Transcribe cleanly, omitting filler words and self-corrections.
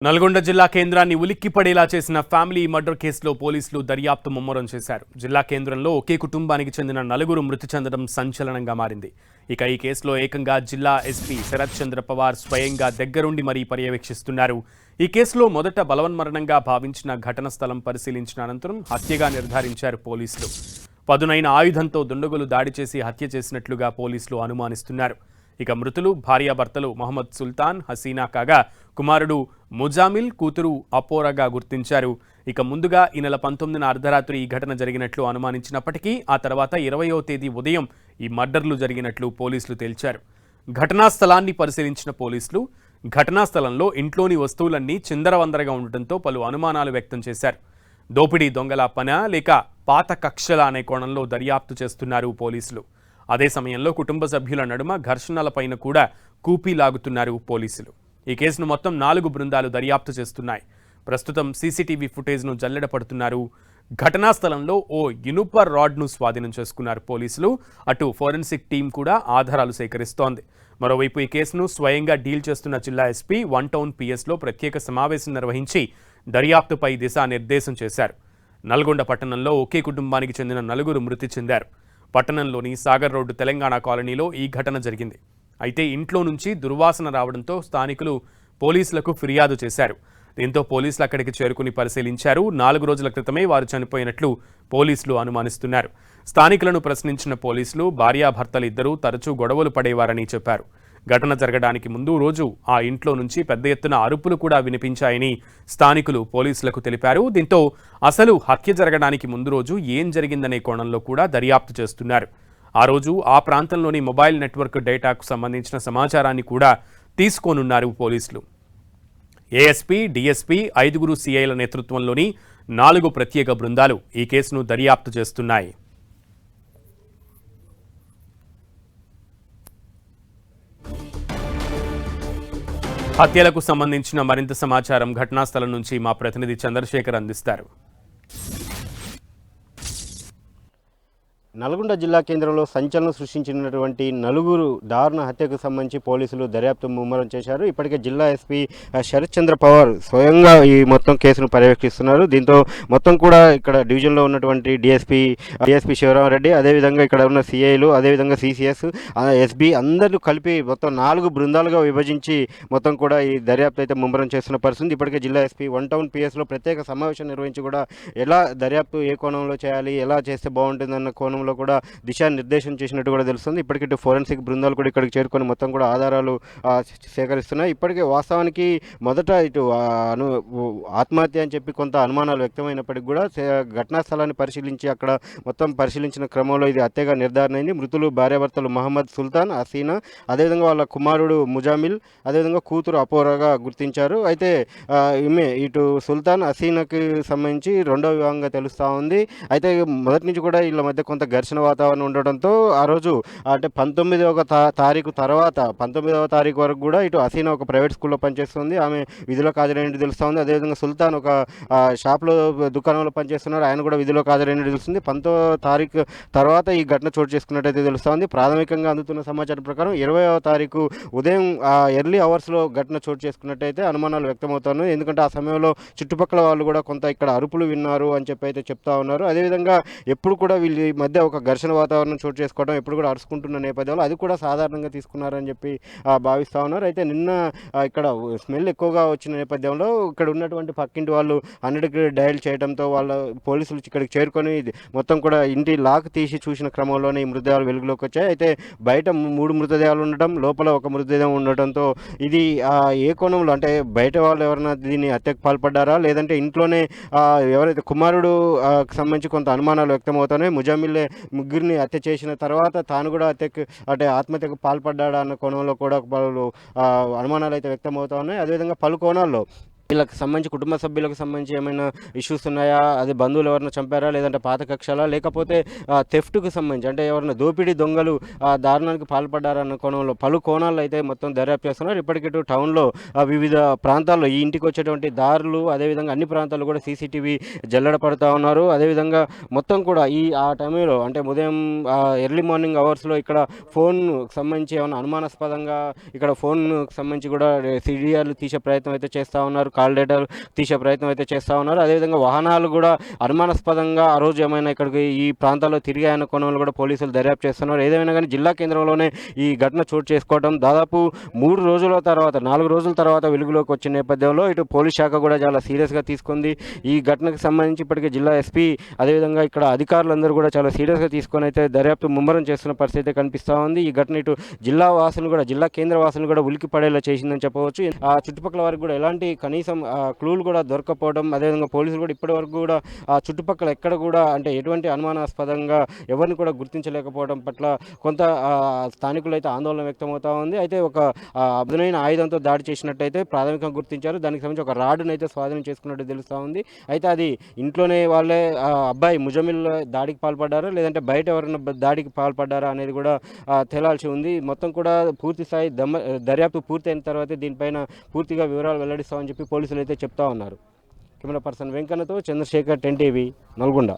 నల్గొండ జిల్లా కేంద్రాన్ని ఉలిక్కిపడేలా చేసిన ఫ్యామిలీ మర్డర్ కేసులో పోలీసులు దర్యాప్తు ముమ్మరం చేశారు. జిల్లా కేంద్రంలో ఒకే కుటుంబానికి చెందిన నలుగురు మృతి చెందడం సంచలనంగా మారింది. ఇక ఈ కేసులో ఏకంగా జిల్లా ఎస్పీ శరత్ చంద్ర పవార్ స్వయంగా దగ్గరుండి మరీ పర్యవేక్షిస్తున్నారు. ఈ కేసులో మొదట బలవన్మరణంగా భావించిన ఘటన స్థలం పరిశీలించిన అనంతరం హత్యగా నిర్ధారించారు పోలీసులు. పదునైన ఆయుధంతో దుండగులు దాడి చేసి హత్య చేసినట్లుగా పోలీసులు అనుమానిస్తున్నారు. ఇక మృతులు భార్యాభర్తలు మహమ్మద్ సుల్తాన్, హసీనా కాగా కుమారుడు ముజామిల్, కూతురు అపోరాగా గుర్తించారు. ఇక ముందుగా ఈ నెల 19న అర్ధరాత్రి ఈ ఘటన జరిగినట్లు అనుమానించినప్పటికీ ఆ తర్వాత 20వ తేదీ ఉదయం ఈ మర్డర్లు జరిగినట్లు పోలీసులు తేల్చారు. ఘటనా స్థలాన్ని పరిశీలించిన పోలీసులు ఘటనా స్థలంలో ఇంట్లోని వస్తువులన్నీ చిందరవందరగా ఉండటంతో పలు అనుమానాలు వ్యక్తం చేశారు. దోపిడీ దొంగల పనా లేక పాత కక్షల అనే కోణంలో దర్యాప్తు చేస్తున్నారు పోలీసులు. అదే సమయంలో కుటుంబ సభ్యుల నడుమ ఘర్షణలపైన కూడా కూపీ లాగుతున్నారు పోలీసులు. ఈ కేసును మొత్తం 4 బృందాలు దర్యాప్తు చేస్తున్నాయి. ప్రస్తుతం సీసీటీవీ ఫుటేజ్ను జల్లెడపడుతున్నారు. ఘటనా స్థలంలో ఓ ఇనుప రాడ్ను స్వాధీనం చేసుకున్నారు పోలీసులు. అటు ఫోరెన్సిక్ టీం కూడా ఆధారాలు సేకరిస్తోంది. మరోవైపు ఈ కేసును స్వయంగా డీల్ చేస్తున్న జిల్లా ఎస్పీ 1 టౌన్ పిఎస్లో ప్రత్యేక సమావేశం నిర్వహించి దర్యాప్తుపై దిశానిర్దేశం చేశారు. నల్గొండ పట్టణంలో ఒకే కుటుంబానికి చెందిన 4 మృతి చెందారు. పట్టణంలోని సాగర్ రోడ్డు తెలంగాణ కాలనీలో ఈ ఘటన జరిగింది. అయితే ఇంట్లో నుంచి దుర్వాసన రావడంతో స్థానికులు పోలీసులకు ఫిర్యాదు చేశారు. దీంతో పోలీసులు అక్కడికి చేరుకుని పరిశీలించారు. 4 రోజుల క్రితమే వారు చనిపోయినట్లు పోలీసులు అనుమానిస్తున్నారు. స్థానికులను ప్రశ్నించిన పోలీసులు భార్యాభర్తలు ఇద్దరూ తరచూ గొడవలు పడేవారని చెప్పారు. ఘటన జరగడానికి ముందు రోజు ఆ ఇంట్లో నుంచి పెద్ద ఎత్తున అరుపులు కూడా వినిపించాయని స్థానికులు పోలీసులకు తెలిపారు. దీంతో అసలు హత్య జరగడానికి ముందు రోజు ఏం జరిగిందనే కోణంలో కూడా దర్యాప్తు చేస్తున్నారు. ఆ రోజు ఆ ప్రాంతంలోని మొబైల్ నెట్వర్క్ డేటాకు సంబంధించిన సమాచారాన్ని కూడా తీసుకోనున్నారు పోలీసులు. ఏఎస్పీ, డీఎస్పీ, 5 సీఐల నేతృత్వంలోని 4 ప్రత్యేక బృందాలు ఈ కేసును దర్యాప్తు చేస్తున్నాయి. హత్యలకు సంబంధించిన మరింత సమాచారం ఘటనా స్థలం నుంచి మా ప్రతినిధి చంద్రశేఖర్ అందిస్తారు. నల్గొండ జిల్లా కేంద్రంలో సంచలనం సృష్టించినటువంటి 4 దారుణ హత్యకు సంబంధించి పోలీసులు దర్యాప్తు ముమ్మరం చేశారు. ఇప్పటికే జిల్లా ఎస్పీ శరత్ చంద్ర పవార్ స్వయంగా ఈ మొత్తం కేసును పర్యవేక్షిస్తున్నారు. దీంతో మొత్తం కూడా ఇక్కడ డివిజన్లో ఉన్నటువంటి డిఎస్పీ శివరామరెడ్డి, అదేవిధంగా ఇక్కడ ఉన్న సిఐలు, అదేవిధంగా సిసిఎస్, ఎస్బీ అందరూ కలిపి మొత్తం 4 బృందాలుగా విభజించి మొత్తం కూడా ఈ దర్యాప్తు అయితే ముమ్మరం చేస్తున్న పరిస్థితి. ఇప్పటికే జిల్లా ఎస్పీ 1 టౌన్ పిఎస్లో ప్రత్యేక సమావేశం నిర్వహించి కూడా ఎలా దర్యాప్తు ఏ కోణంలో చేయాలి, ఎలా చేస్తే బాగుంటుందన్న కోణంలో కూడా దిశానిర్దేశం చేసినట్టు కూడా తెలుస్తుంది. ఇప్పటికే ఇటు ఫోరెన్సిక్ బృందాలు కూడా ఇక్కడికి చేరుకొని మొత్తం కూడా ఆధారాలు సేకరిస్తున్నాయి. ఇప్పటికే వాస్తవానికి మొదట ఇటు ఆత్మహత్య అని చెప్పి కొంత అనుమానాలు వ్యక్తమైనప్పటికీ కూడా ఘటనా స్థలాన్ని పరిశీలించి అక్కడ మొత్తం పరిశీలించిన క్రమంలో ఇది హత్యగా నిర్ధారణ అయింది. మృతులు భార్యాభర్తలు మహమ్మద్ సుల్తాన్, హసీనా, అదేవిధంగా వాళ్ళ కుమారుడు ముజామిల్, అదేవిధంగా కూతురు అపోరాగా గుర్తించారు. అయితే ఈమె ఇటు సుల్తాన్, హసీనాకి సంబంధించి 2వ వివాహంగా తెలుస్తూ ఉంది. అయితే మొదటి నుంచి కూడా వీళ్ళ మధ్య కొంత ఘర్షణ వాతావరణం ఉండడంతో ఆ రోజు అంటే 19వ తారీఖు తర్వాత 19వ తారీఖు వరకు కూడా ఇటు హసీనా ఒక ప్రైవేట్ స్కూల్లో పనిచేస్తుంది. ఆమె విధులకు హాజరైనట్టు తెలుస్తుంది. అదేవిధంగా సుల్తాన్ ఒక షాప్లో దుకాణంలో పనిచేస్తున్నారు. ఆయన కూడా విధులకు హాజరైనట్టు తెలుస్తుంది. 19వ తారీఖు తర్వాత ఈ ఘటన చోటు చేసుకున్నట్టయితే తెలుస్తుంది. ప్రాథమికంగా అందుతున్న సమాచారం ప్రకారం 20వ తారీఖు ఉదయం ఎర్లీ అవర్స్లో ఘటన చోటు చేసుకున్నట్టయితే అనుమానాలు వ్యక్తమవుతున్నాయి. ఎందుకంటే ఆ సమయంలో చుట్టుపక్కల వాళ్ళు కూడా కొంత ఇక్కడ అరుపులు విన్నారు అని చెప్పి అయితే చెప్తా ఉన్నారు. అదేవిధంగా ఎప్పుడు కూడా వీళ్ళ మధ్య ఒక ఘర్షణ వాతావరణం చోటు చేసుకోవడం, ఎప్పుడు కూడా అరుచుకుంటున్న నేపథ్యంలో అది కూడా సాధారణంగా తీసుకున్నారని చెప్పి భావిస్తూ ఉన్నారు. అయితే నిన్న ఇక్కడ స్మెల్ ఎక్కువగా వచ్చిన నేపథ్యంలో ఇక్కడ ఉన్నటువంటి పక్కింటి వాళ్ళు 100కి డయల్ చేయడంతో వాళ్ళ పోలీసులు ఇక్కడికి చేరుకొని మొత్తం కూడా ఇంటి లాక్ తీసి చూసిన క్రమంలోనే ఈ మృతదేహాలు వెలుగులోకి వచ్చాయి. అయితే బయట 3 మృతదేహాలు ఉండటం, లోపల ఒక మృతదేహం ఉండటంతో ఇది ఏ కోణంలో అంటే బయట వాళ్ళు ఎవరైనా దీన్ని హత్యకు పాల్పడ్డారా, లేదంటే ఇంట్లోనే ఎవరైతే కుమారుడు సంబంధించి కొంత అనుమానాలు వ్యక్తమవుతున్నాయి. ముజామిల్లే ముగ్గురిని హత్య చేసిన తర్వాత తాను కూడా ఆత్మహత్యకు పాల్పడ్డా అన్న కోణంలో కూడా పలు అనుమానాలు అయితే వ్యక్తమవుతా ఉన్నాయి. అదేవిధంగా పలు కోణాల్లో వీళ్ళకి సంబంధించి కుటుంబ సభ్యులకు సంబంధించి ఏమైనా ఇష్యూస్ ఉన్నాయా, అది బంధువులు ఎవరైనా చంపారా, లేదంటే పాత కక్షలా, లేకపోతే థెఫ్ట్కు సంబంధించి అంటే ఎవరైనా దోపిడీ దొంగలు దారుణానికి పాల్పడ్డారన్న కోణంలో పలు కోణాల్లో అయితే మొత్తం దర్యాప్తు చేస్తున్నారు. ఇప్పటికీ టౌన్లో వివిధ ప్రాంతాల్లో ఈ ఇంటికి వచ్చేటువంటి దారులు, అదేవిధంగా అన్ని ప్రాంతాల్లో కూడా సీసీటీవీ జల్లెడ పడుతూ ఉన్నారు. అదేవిధంగా మొత్తం కూడా ఆ టైంలో అంటే ఉదయం ఎర్లీ మార్నింగ్ అవర్స్లో ఇక్కడ ఫోన్ సంబంధించి ఏమైనా అనుమానాస్పదంగా ఇక్కడ ఫోన్ సంబంధించి కూడా సిడిఆర్లు తీసే ప్రయత్నం అయితే చేస్తూ ఉన్నారు. కాల్ డేటా తీసే ప్రయత్నం అయితే చేస్తూ ఉన్నారు. అదేవిధంగా వాహనాలు కూడా అనుమానాస్పదంగా ఆ రోజు ఏమైనా ఇక్కడికి ఈ ప్రాంతాల్లో తిరిగాయన్న కోణంలో కూడా పోలీసులు దర్యాప్తు చేస్తున్నారు. ఏదేమైనా కానీ జిల్లా కేంద్రంలోనే ఈ ఘటన చోటు చేసుకోవడం దాదాపు 3 రోజుల తర్వాత 4 రోజుల తర్వాత వెలుగులోకి వచ్చిన నేపథ్యంలో ఇటు పోలీస్ శాఖ కూడా చాలా సీరియస్గా తీసుకుంది. ఈ ఘటనకు సంబంధించి ఇప్పటికే జిల్లా ఎస్పీ అదేవిధంగా ఇక్కడ అధికారులందరూ కూడా చాలా సీరియస్గా తీసుకొని అయితే దర్యాప్తు ముమ్మరం చేస్తున్న పరిస్థితి కనిపిస్తూ ఉంది. ఈ ఘటన ఇటు జిల్లా కేంద్ర వాసులు కూడా ఉలికి పడేలా చేసిందని చెప్పవచ్చు. ఆ చుట్టుపక్కల వారికి కూడా ఎలాంటి కనీసం క్లూలు కూడా దొరకపోవడం, అదేవిధంగా పోలీసులు కూడా ఇప్పటి వరకు కూడా ఆ చుట్టుపక్కల ఎక్కడ కూడా అంటే ఎటువంటి అనుమానాస్పదంగా ఎవరిని కూడా గుర్తించలేకపోవడం పట్ల కొంత స్థానికులు అయితే ఆందోళన వ్యక్తమవుతా ఉంది. అయితే ఒక అదునైన ఆయుధంతో దాడి చేసినట్టయితే ప్రాథమికంగా గుర్తించారు. దానికి సంబంధించి ఒక రాడ్డును అయితే స్వాధీనం చేసుకున్నట్టు తెలుస్తూ ఉంది. అయితే అది ఇంట్లోనే వాళ్ళే అబ్బాయి ముజమిల్ దాడికి పాల్పడ్డారా లేదంటే బయట ఎవరైనా దాడికి పాల్పడ్డారా అనేది కూడా తేలాల్సి ఉంది. మొత్తం కూడా పూర్తి స్థాయి దర్యాప్తు పూర్తయిన తర్వాతే దీనిపైన పూర్తిగా వివరాలు వెల్లడిస్తామని చెప్పి పోలీసులు అయితే చెప్తా ఉన్నారు. కెమెరా పర్సన్ వెంకన్నతో చంద్రశేఖర్, 10 టీవీ, నల్గొండ.